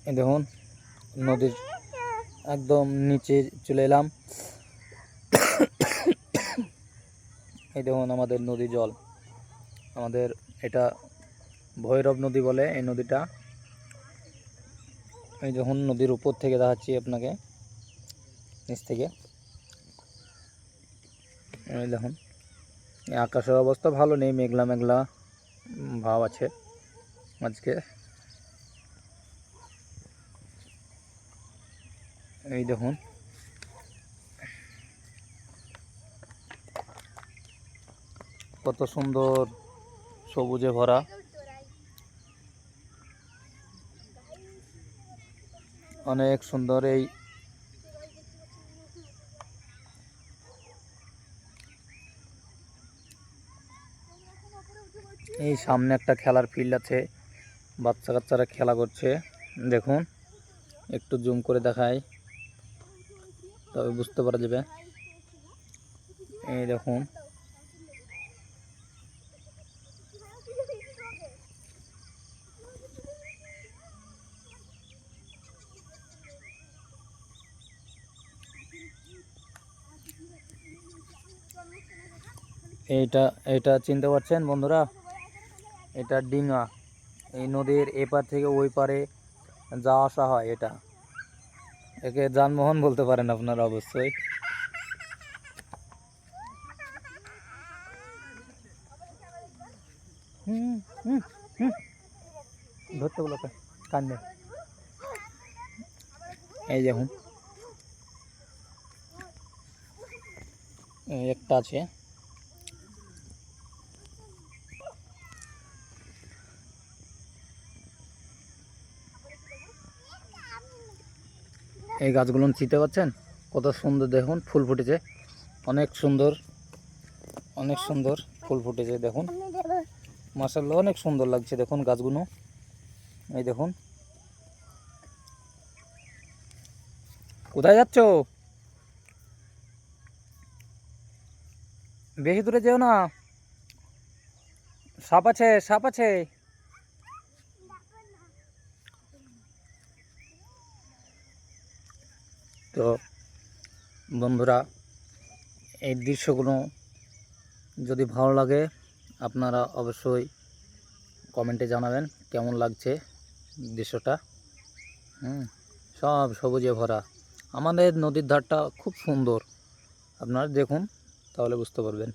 এই দেখুন নদীর একদম নিচে চলে এলাম। এই দেখুন আমাদের নদী জল, আমাদের এটা ভৈরব নদী বলে এই নদীটা। এই দেখুন নদীর উপর থেকে দেখাচ্ছি আপনাকে, নিচ থেকে। এই দেখুন আকাশের অবস্থা ভালো নেই, মেঘলা মেঘলা ভাব আছে আজকে। এই দেখুন কত সুন্দর সবুজে ভরা। অনেক সুন্দর। এই সামনে একটা খেলার ফিল্ড আছে, বাচ্চা কাচ্চারা খেলা করছে। দেখুন একটু জুম করে দেখাই তবে বুঝতে পারা যাবে। এই দেখুন এইটা চিনতে পারছেন বন্ধুরা? এটা ডিঙা। এই নদীর এপার থেকে ওই পারে যাওয়া আসা হয়। একে যানবাহন বলতে পারেন আপনারা অবশ্যই। ধরতে বলো কান্দে। এই দেখুন একটা আছে। এই গাছগুলো চিনতে পারছেন? কত সুন্দর দেখুন ফুল ফুটেছে, অনেক সুন্দর অনেক সুন্দর ফুল ফুটেছে। দেখুন মাশাআল্লাহ অনেক সুন্দর লাগছে দেখুন গাছগুলো। এই দেখুন। কোথায় যাচ্ছ? বেশি দূরে যেও না, সাপ আছে সাপ আছে। তো বন্ধুরা এই দৃশ্যগুলো যদি ভালো লাগে আপনারা অবশ্যই কমেন্টে জানাবেন কেমন লাগছে দৃশ্যটা। সব সবুজে ভরা। আমাদের নদীর ধারটা খুব সুন্দর, আপনারা দেখুন তাহলে বুঝতে পারবেন।